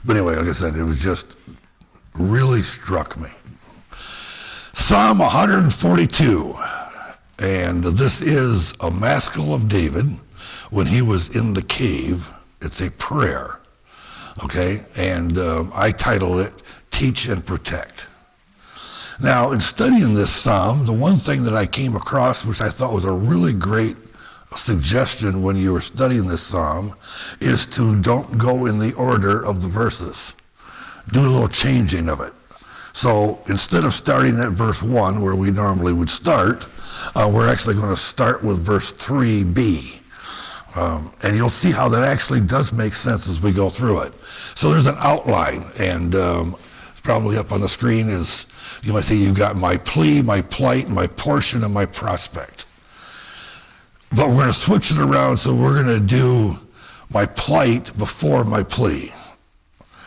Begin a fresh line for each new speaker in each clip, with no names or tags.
But anyway, like I said, it was just really struck me. Psalm 142, and this is a Maskil of David when he was in the cave. It's a prayer, okay? And I titled it, Teach and Protect. Now, in studying this psalm, the one thing that I came across, which I thought was a really great suggestion when you were studying this psalm, is to don't go in the order of the verses. Do a little changing of it. So instead of starting at verse 1, where we normally would start, we're actually going to start with verse 3b. And you'll see how that actually does make sense as we go through it. So there's an outline, and it's probably up on the screen. Is you might say you've got my plea, my plight, my portion, and my prospect. But we're going to switch it around, so we're going to do my plight before my plea,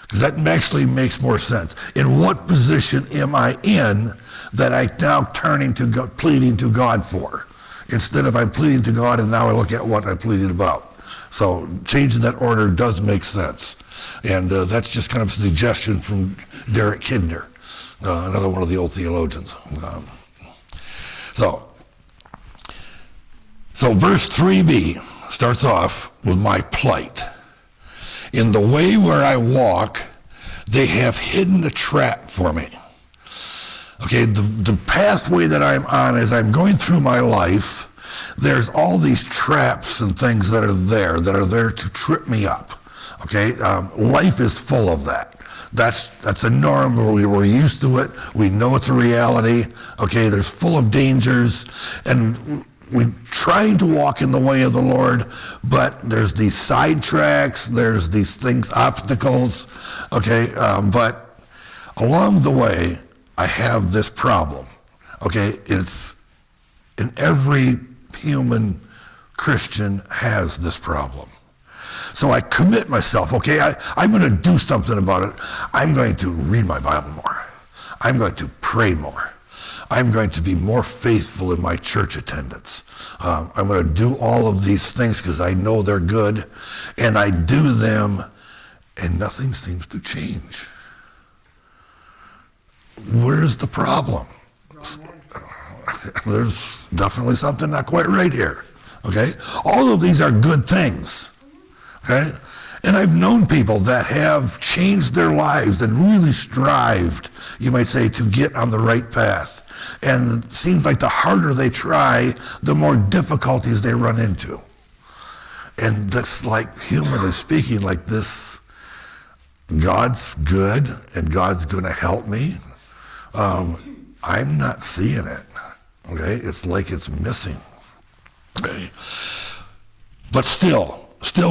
because that actually makes more sense. In what position am I in that I'm now turning to God, pleading to God for? Instead of I'm pleading to God and now I look at what I pleaded about. So changing that order does make sense. And that's just kind of a suggestion from Derek Kidner, another one of the old theologians. So verse 3b starts off with my plight. In the way where I walk, they have hidden a trap for me. Okay, the pathway that I'm on as I'm going through my life, there's all these traps and things that are there to trip me up. Okay, life is full of that. That's a norm. We're used to it. We know it's a reality. Okay, there's full of dangers, and we're trying to walk in the way of the Lord, but there's these sidetracks, there's these things, obstacles. Okay, but along the way, I have this problem. Okay, it's in every human Christian has this problem. So I commit myself, okay, I'm going to do something about it. I'm going to read my Bible more. I'm going to pray more. I'm going to be more faithful in my church attendance. I'm going to do all of these things because I know they're good, and I do them, and nothing seems to change. Where's the problem? There's definitely something not quite right here, okay? All of these are good things, okay? And I've known people that have changed their lives and really strived, you might say, to get on the right path. And it seems like the harder they try, the more difficulties they run into. And that's like, humanly speaking, like this, God's good and God's going to help me. I'm not seeing it, okay? It's like it's missing, okay? But still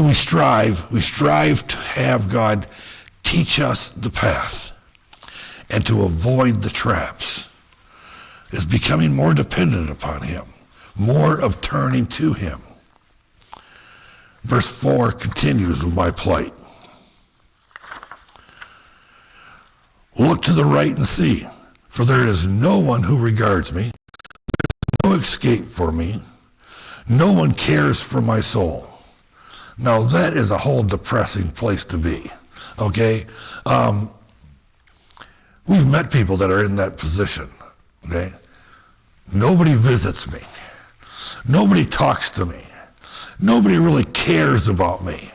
we strive to have God teach us the path and to avoid the traps. It's becoming more dependent upon him, more of turning to him. Verse 4 continues with my plight. Look to the right and see, for there is no one who regards me. There is no escape for me. No one cares for my soul. Now that is a whole depressing place to be, okay? We've met people that are in that position, okay? Nobody visits me. Nobody talks to me. Nobody really cares about me.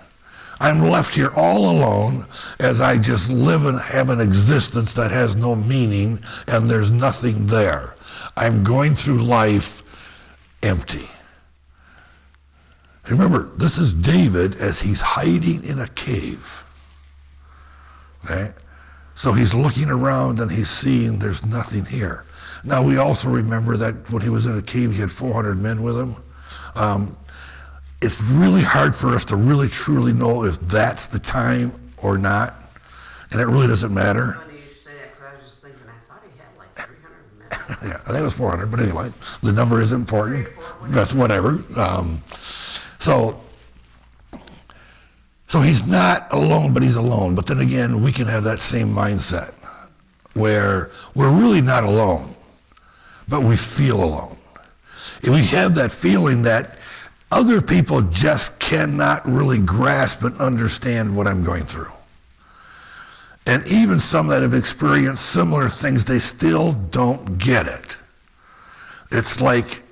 I'm left here all alone as I just live and have an existence that has no meaning, and there's nothing there. I'm going through life empty. Remember, this is David as he's hiding in a cave. Okay? So he's looking around and he's seeing there's nothing here. Now we also remember that when he was in a cave, he had 400 men with him. It's really hard for us to really truly know if that's the time or not, and it really doesn't matter.
Funny you say that, because I was just thinking, I thought he had like 300 men.
Yeah, I think it was 400, but anyway, the number is important. That's whatever. So he's not alone, but he's alone. But then again, we can have that same mindset where we're really not alone, but we feel alone. And we have that feeling that other people just cannot really grasp and understand what I'm going through. And even some that have experienced similar things, they still don't get it. It's like,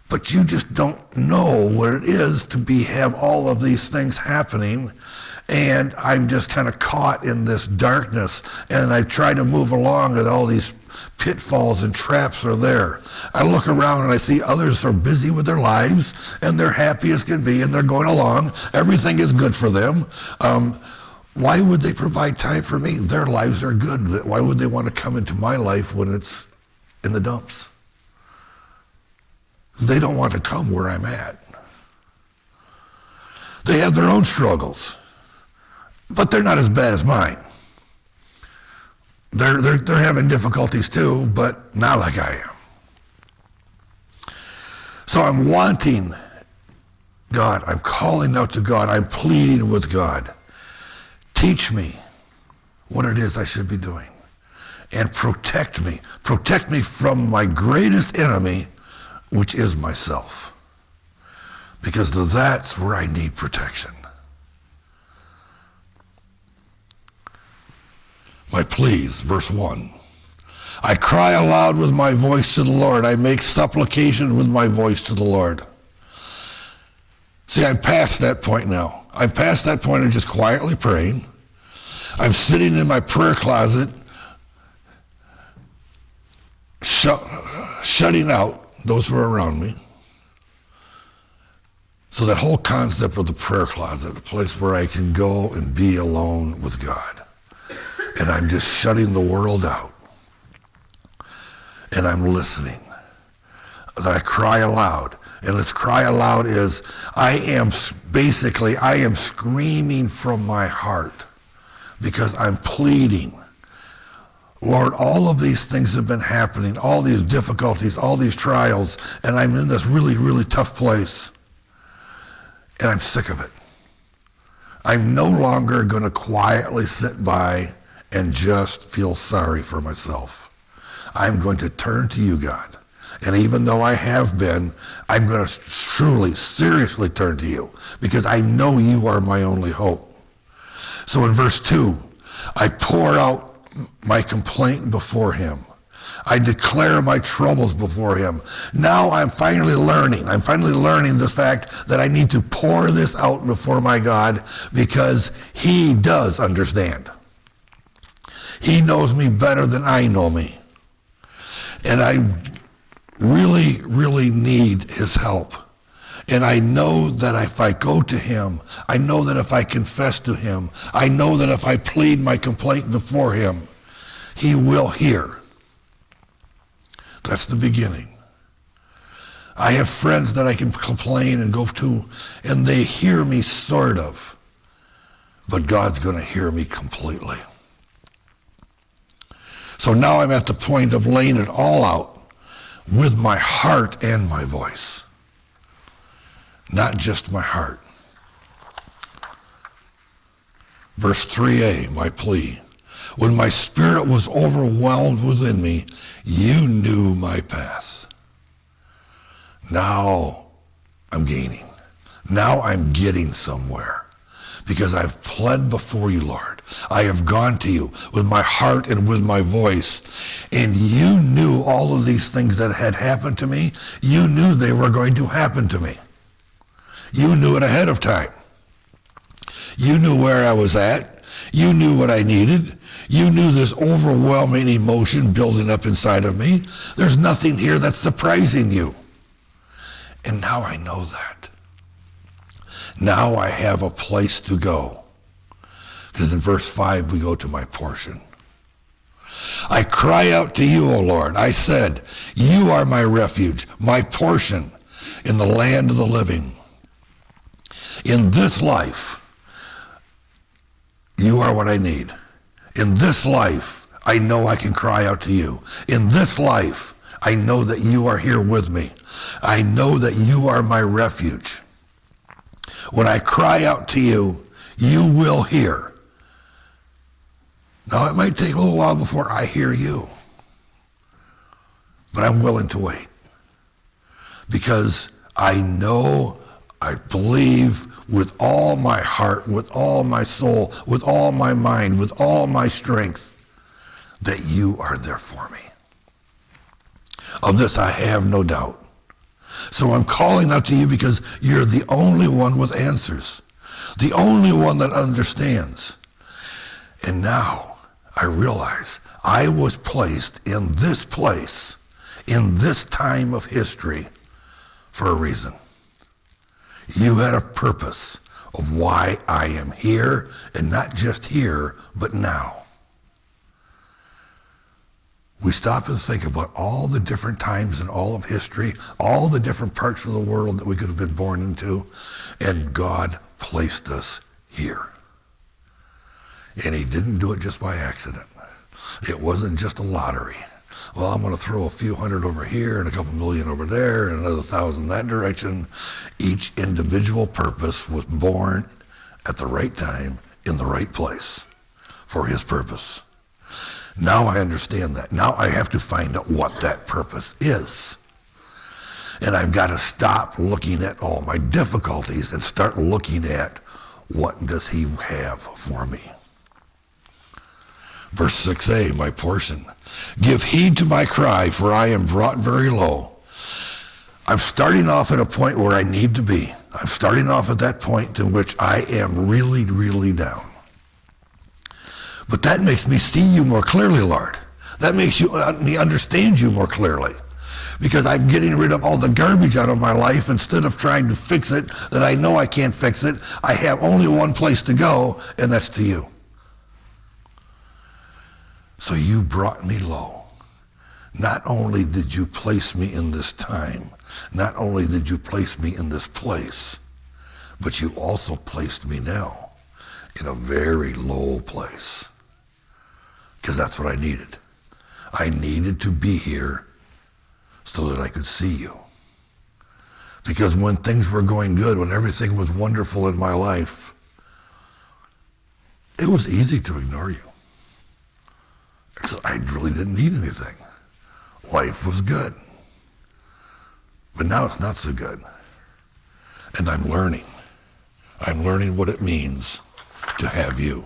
but you just don't know what it is to have all of these things happening, and I'm just kind of caught in this darkness, and I try to move along, and all these pitfalls and traps are there. I look around and I see others are busy with their lives, and they're happy as can be, and they're going along. Everything is good for them. Why would they provide time for me? Their lives are good. Why would they want to come into my life when it's in the dumps? They don't want to come where I'm at. They have their own struggles, but they're not as bad as mine. They're having difficulties too, but not like I am. So I'm wanting God. I'm calling out to God. I'm pleading with God. Teach me what it is I should be doing, and protect me. Protect me from my greatest enemy, which is myself, because that's where I need protection. My pleas, verse 1. I cry aloud with my voice to the Lord. I make supplication with my voice to the Lord. See, I'm past that point now. I'm past that point of just quietly praying. I'm sitting in my prayer closet, shutting out those who are around me. So that whole concept of the prayer closet, a place where I can go and be alone with God. And I'm just shutting the world out. And I'm listening. As I cry aloud. And this cry aloud is, I am screaming from my heart, because I'm pleading. Lord, all of these things have been happening, all these difficulties, all these trials, and I'm in this really, really tough place. And I'm sick of it. I'm no longer going to quietly sit by and just feel sorry for myself. I'm going to turn to you, God. And even though I have been, I'm going to truly, seriously turn to you, because I know you are my only hope. So in verse 2, I pour out my complaint before him. I declare my troubles before him. Now I'm finally learning this fact that I need to pour this out before my God, because he does understand. He knows me better than I know me. And I really, really need his help. And I know that if I go to him, I know that if I confess to him, I know that if I plead my complaint before him, he will hear. That's the beginning. I have friends that I can complain and go to, and they hear me sort of, but God's going to hear me completely. So now I'm at the point of laying it all out with my heart and my voice. Not just my heart. Verse 3a, my plea. When my spirit was overwhelmed within me, you knew my path. Now I'm gaining. Now I'm getting somewhere, because I've pled before you, Lord. I have gone to you with my heart and with my voice, and you knew all of these things that had happened to me. You knew they were going to happen to me. You knew it ahead of time. You knew where I was at. You knew what I needed. You knew this overwhelming emotion building up inside of me. There's nothing here that's surprising you. And now I know that. Now I have a place to go. Because in verse 5 we go to my portion. I cry out to you, O Lord. I said, you are my refuge, my portion in the land of the living. In this life, you are what I need. In this life, I know I can cry out to you. In this life, I know that you are here with me. I know that you are my refuge. When I cry out to you, you will hear. Now, it might take a little while before I hear you, but I'm willing to wait, because I know I believe with all my heart, with all my soul, with all my mind, with all my strength, that you are there for me. Of this I have no doubt. So I'm calling out to you because you're the only one with answers, the only one that understands. And now I realize I was placed in this place, in this time of history, for a reason. You had a purpose of why I am here, and not just here, but now. We stop and think about all the different times in all of history, all the different parts of the world that we could have been born into, and God placed us here. And he didn't do it just by accident. It wasn't just a lottery. Well, I'm going to throw a few hundred over here and a couple million over there and another 1,000 in that direction. Each individual purpose was born at the right time in the right place for his purpose. Now I understand that. Now I have to find out what that purpose is. And I've got to stop looking at all my difficulties and start looking at what does he have for me. Verse 6a, my portion. Give heed to my cry, for I am brought very low. I'm starting off at a point where I need to be. I'm starting off at that point in which I am really, really down. But that makes me see you more clearly, Lord. That makes me understand you more clearly. Because I'm getting rid of all the garbage out of my life instead of trying to fix it that I know I can't fix it. I have only one place to go, and that's to you. So you brought me low. Not only did you place me in this time, not only did you place me in this place, but you also placed me now in a very low place. Because that's what I needed. I needed to be here so that I could see you. Because when things were going good, when everything was wonderful in my life, it was easy to ignore you. Because I really didn't need anything. Life was good. But now it's not so good. And I'm learning. I'm learning what it means to have you.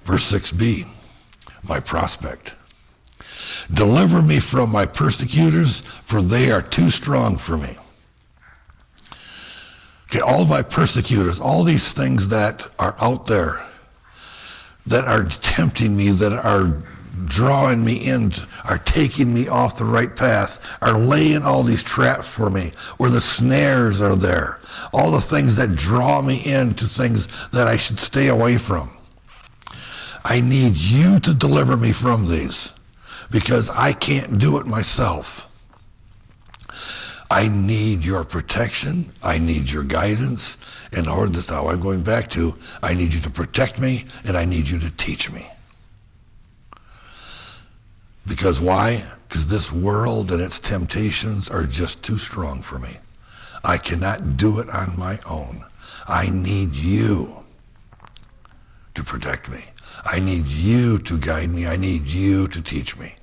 Verse 6b, my prospect. Deliver me from my persecutors, for they are too strong for me. Okay, all my persecutors, all these things that are out there, that are tempting me, that are drawing me in, are taking me off the right path, are laying all these traps for me, where the snares are there, all the things that draw me into things that I should stay away from. I need you to deliver me from these, because I can't do it myself. I need your protection. I need your guidance. And Lord, this is how I'm going back to, I need you to protect me, and I need you to teach me. Because why? Because this world and its temptations are just too strong for me. I cannot do it on my own. I need you to protect me. I need you to guide me. I need you to teach me.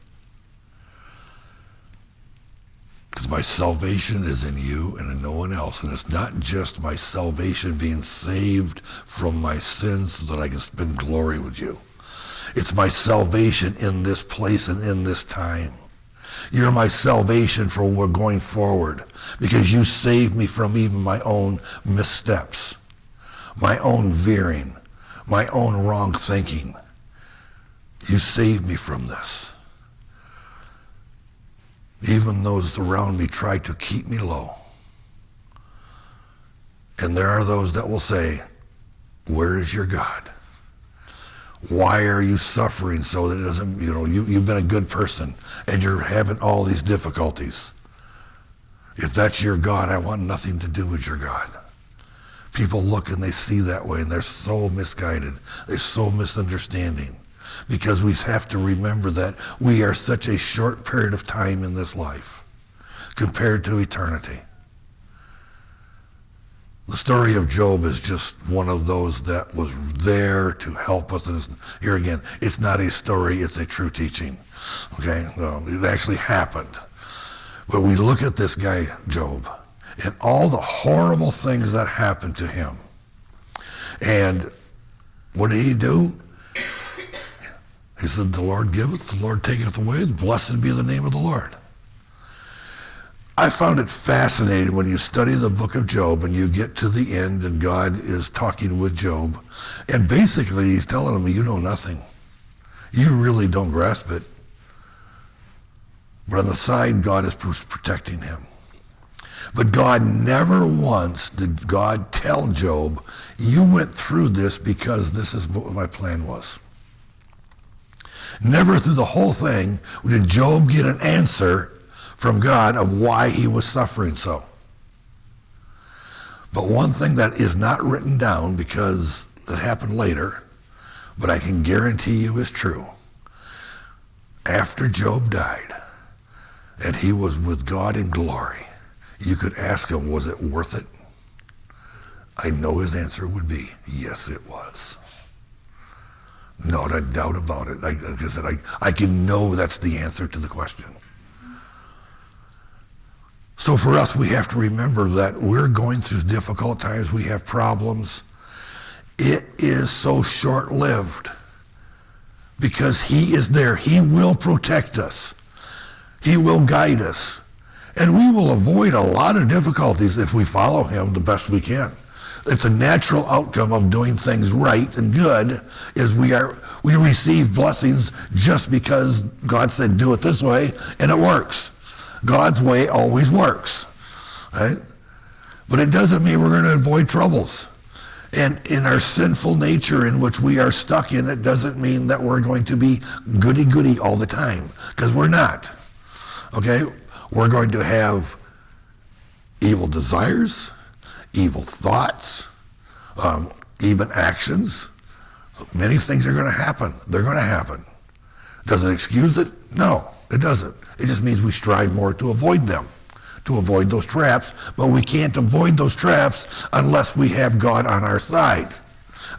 Because my salvation is in you and in no one else. And it's not just my salvation being saved from my sins so that I can spend glory with you. It's my salvation in this place and in this time. You're my salvation for we're going forward, because you saved me from even my own missteps, my own veering, my own wrong thinking. You saved me from this. Even those around me try to keep me low. And there are those that will say, where is your God? Why are you suffering so that it doesn't, you've been a good person and you're having all these difficulties. If that's your God, I want nothing to do with your God. People look and they see that way and they're so misguided. They're so misunderstanding. Because we have to remember that we are such a short period of time in this life compared to eternity. The story of Job is just one of those that was there to help us. And here again, it's not a story, it's a true teaching. Okay? No, it actually happened. But we look at this guy, Job, and all the horrible things that happened to him. And what did he do? He said, the Lord giveth, the Lord taketh away, blessed be the name of the Lord. I found it fascinating when you study the book of Job and you get to the end and God is talking with Job. And basically he's telling him, you know nothing. You really don't grasp it. But on the side, God is protecting him. But God never once did God tell Job, you went through this because this is what my plan was. Never through the whole thing did Job get an answer from God of why he was suffering so. But one thing that is not written down because it happened later, but I can guarantee you is true. After Job died and he was with God in glory, you could ask him, was it worth it? I know his answer would be, yes, it was. Not a doubt about it. Like I said, I can know that's the answer to the question. So for us, we have to remember that we're going through difficult times. We have problems. It is so short-lived because he is there. He will protect us. He will guide us. And we will avoid a lot of difficulties if we follow him the best we can. It's a natural outcome of doing things right and good is we receive blessings just because God said do it this way and it works. God's way always works, right? But it doesn't mean we're going to avoid troubles. And in our sinful nature in which we are stuck in, it doesn't mean that we're going to be goody-goody all the time, because we're not, okay? We're going to have evil desires, evil thoughts, even actions. Many things are going to happen. They're going to happen. Does it excuse it? No, it doesn't. It just means we strive more to avoid them, to avoid those traps. But we can't avoid those traps unless we have God on our side,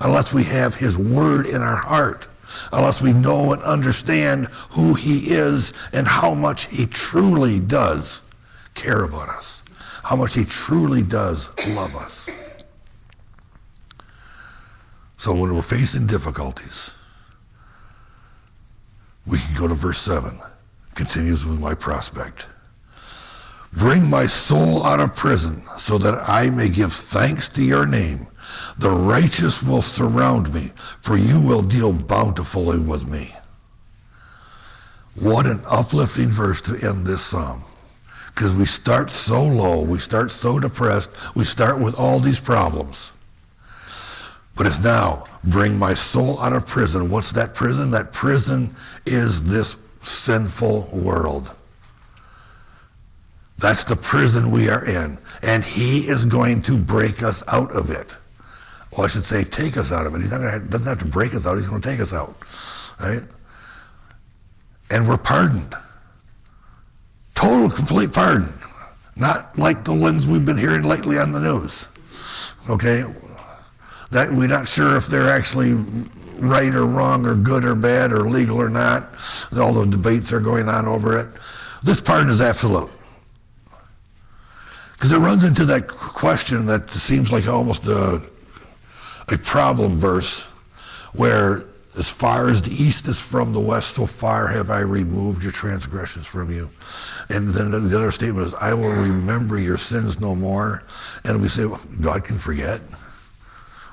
unless we have his word in our heart, unless we know and understand who he is and how much he truly does care about us, how much he truly does love us. So when we're facing difficulties, we can go to verse 7. Continues with my prospect. Bring my soul out of prison so that I may give thanks to your name. The righteous will surround me, for you will deal bountifully with me. What an uplifting verse to end this psalm. Because we start so low, we start so depressed, we start with all these problems. But it's now, bring my soul out of prison. What's that prison? That prison is this sinful world. That's the prison we are in. And he is going to break us out of it. Well, I should say take us out of it. He's doesn't have to break us out. He's going to take us out. Right? And we're pardoned. Total, complete pardon. Not like the ones we've been hearing lately on the news. Okay? That we're not sure if they're actually right or wrong or good or bad or legal or not. All the debates are going on over it. This pardon is absolute. Because it runs into that question that seems like almost a problem verse where as far as the east is from the west, so far have I removed your transgressions from you. And then the other statement is, I will remember your sins no more. And we say, well, God can forget.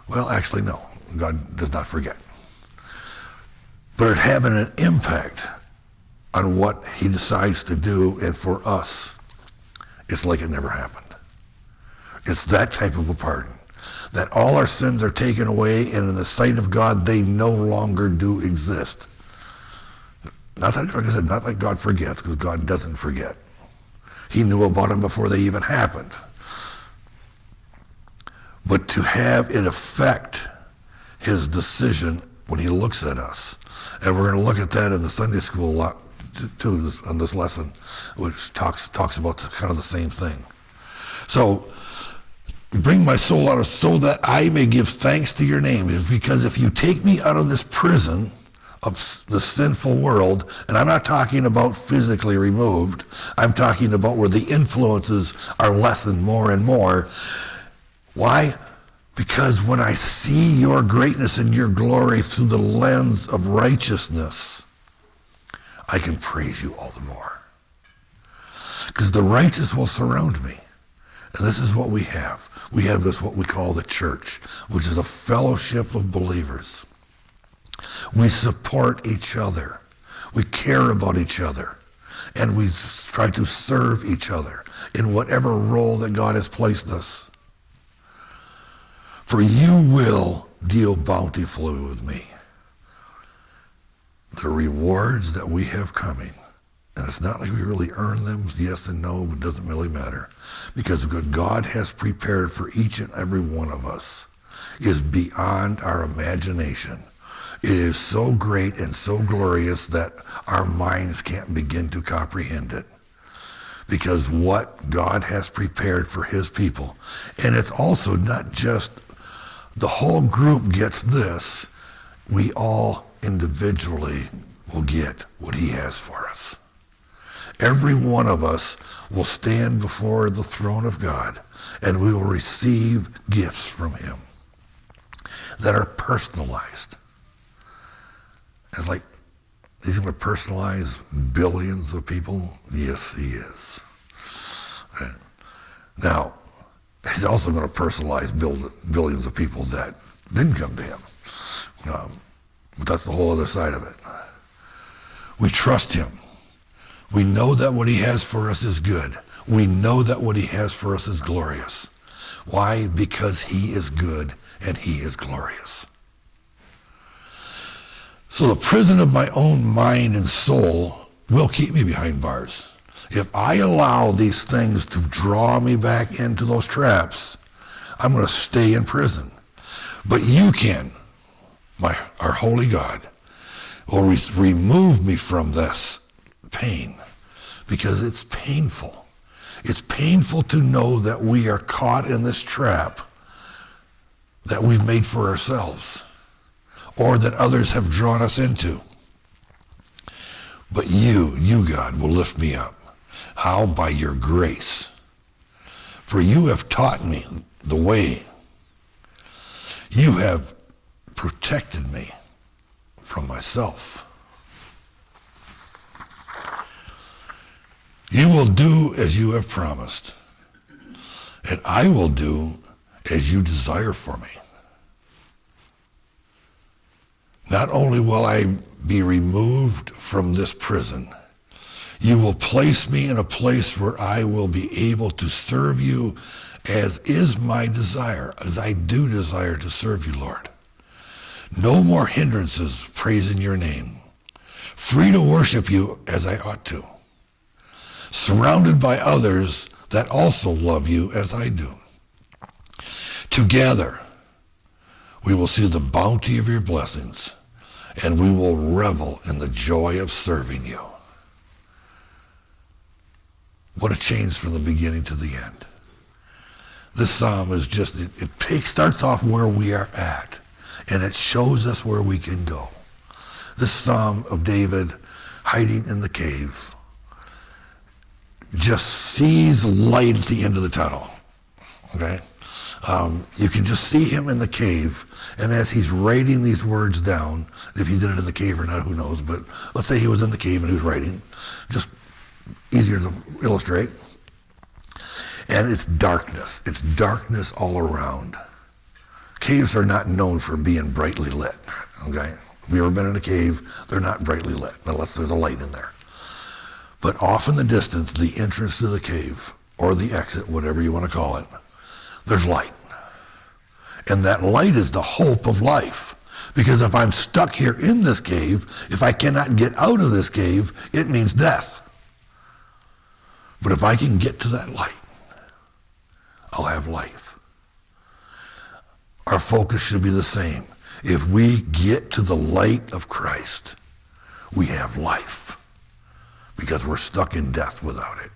Well, actually, no. God does not forget. But it having an impact on what he decides to do, and for us, it's like it never happened. It's that type of a pardon. That all our sins are taken away, and in the sight of God, they no longer do exist. Not that, like I said, not like God forgets, because God doesn't forget. He knew about them before they even happened. But to have it affect his decision when he looks at us. And we're going to look at that in the Sunday school a lot too on this lesson, which talks about kind of the same thing. So, bring my soul out of so that I may give thanks to your name. Because if you take me out of this prison of the sinful world, and I'm not talking about physically removed, I'm talking about where the influences are lessened more and more. Why? Because when I see your greatness and your glory through the lens of righteousness, I can praise you all the more. Because the righteous will surround me. And this is what we have. We have this, what we call the church, which is a fellowship of believers. We support each other. We care about each other. And we try to serve each other in whatever role that God has placed us. For you will deal bountifully with me. The rewards that we have coming, and it's not like we really earn them, yes and no, but it doesn't really matter. Because what God has prepared for each and every one of us is beyond our imagination. It is so great and so glorious that our minds can't begin to comprehend it. Because what God has prepared for his people, and it's also not just the whole group gets this, we all individually will get what he has for us. Every one of us will stand before the throne of God, and we will receive gifts from him that are personalized. It's like, he's going to personalize billions of people? Yes, he is. Okay. Now, he's also going to personalize billions of people that didn't come to him. But that's the whole other side of it. We trust him. We know that what he has for us is good. We know that what he has for us is glorious. Why? Because he is good and he is glorious. So the prison of my own mind and soul will keep me behind bars. If I allow these things to draw me back into those traps, I'm going to stay in prison. But you can, our holy God, will remove me from this pain, because it's painful. It's painful to know that we are caught in this trap that we've made for ourselves, or that others have drawn us into. But you, God, will lift me up. How? By your grace. For you have taught me the way. You have protected me from myself. You will do as you have promised, and I will do as you desire for me. Not only will I be removed from this prison, you will place me in a place where I will be able to serve you as is my desire, as I do desire to serve you, Lord. No more hindrances praising your name. Free to worship you as I ought to. Surrounded by others that also love you as I do. Together, we will see the bounty of your blessings, and we will revel in the joy of serving you. What a change from the beginning to the end. This psalm is just, it starts off where we are at, and it shows us where we can go. This Psalm of David, hiding in the cave, just sees light at the end of the tunnel, okay? You can just see him in the cave, and as he's writing these words down, if he did it in the cave or not, who knows, but let's say he was in the cave and he was writing, just easier to illustrate. And it's darkness all around. Caves are not known for being brightly lit, okay? Have you ever been in a cave? They're not brightly lit, unless there's a light in there. But off in the distance, the entrance to the cave, or the exit, whatever you want to call it, there's light. And that light is the hope of life. Because if I'm stuck here in this cave, if I cannot get out of this cave, it means death. But if I can get to that light, I'll have life. Our focus should be the same. If we get to the light of Christ, we have life. Because we're stuck in death without it.